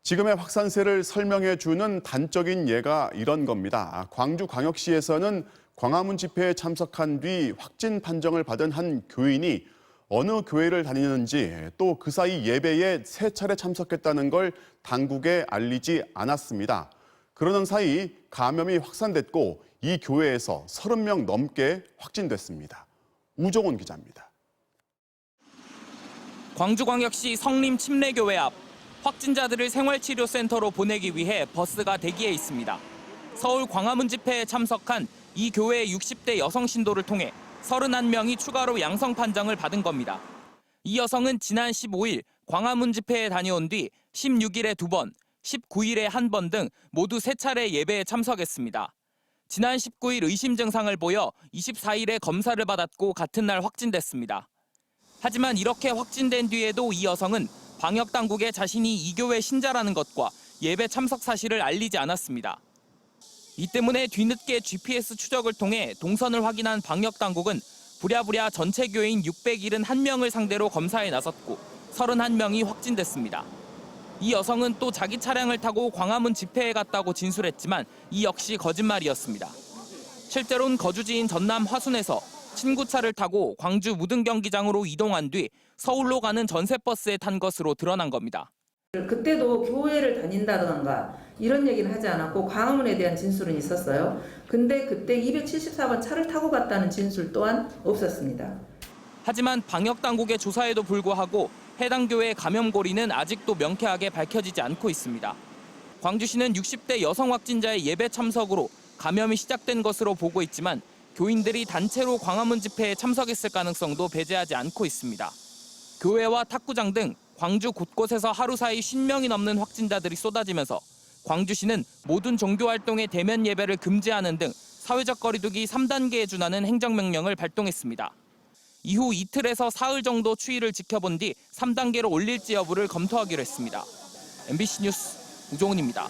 지금의 확산세를 설명해 주는 단적인 예가 이런 겁니다. 광주광역시에서는 광화문 집회에 참석한 뒤 확진 판정을 받은 한 교인이 어느 교회를 다니는지 또 그 사이 예배에 3차례 참석했다는 걸 당국에 알리지 않았습니다. 그러는 사이 감염이 확산됐고 이 교회에서 30명 넘게 확진됐습니다. 우종훈 기자입니다. 광주광역시 성림 침례교회 앞. 확진자들을 생활치료센터로 보내기 위해 버스가 대기해 있습니다. 서울 광화문 집회에 참석한 이 교회의 60대 여성 신도를 통해 31명이 추가로 양성 판정을 받은 겁니다. 이 여성은 지난 15일 광화문 집회에 다녀온 뒤 16일에 2번, 19일에 1번 등 모두 3차례 예배에 참석했습니다. 지난 19일 의심 증상을 보여 24일에 검사를 받았고 같은 날 확진됐습니다. 하지만 이렇게 확진된 뒤에도 이 여성은 방역당국에 자신이 이 교회 신자라는 것과 예배 참석 사실을 알리지 않았습니다. 이 때문에 뒤늦게 GPS 추적을 통해 동선을 확인한 방역당국은 부랴부랴 전체 교인 671명을 상대로 검사에 나섰고 31명이 확진됐습니다. 이 여성은 또 자기 차량을 타고 광화문 집회에 갔다고 진술했지만 이 역시 거짓말이었습니다. 실제로는 거주지인 전남 화순에서 친구 차를 타고 광주 무등경기장으로 이동한 뒤 서울로 가는 전세버스에 탄 것으로 드러난 겁니다. 그때도 교회를 다닌다던가 이런 얘기는 하지 않았고 광화문에 대한 진술은 있었어요. 근데 그때 274번 차를 타고 갔다는 진술 또한 없었습니다. 하지만 방역당국의 조사에도 불구하고 해당 교회의 감염고리는 아직도 명쾌하게 밝혀지지 않고 있습니다. 광주시는 60대 여성 확진자의 예배 참석으로 감염이 시작된 것으로 보고 있지만 교인들이 단체로 광화문 집회에 참석했을 가능성도 배제하지 않고 있습니다. 교회와 탁구장 등 광주 곳곳에서 하루 사이 50명이 넘는 확진자들이 쏟아지면서 광주시는 모든 종교활동의 대면 예배를 금지하는 등 사회적 거리두기 3단계에 준하는 행정명령을 발동했습니다. 이후 이틀에서 사흘 정도 추이를 지켜본 뒤 3단계로 올릴지 여부를 검토하기로 했습니다. MBC 뉴스 우종훈입니다.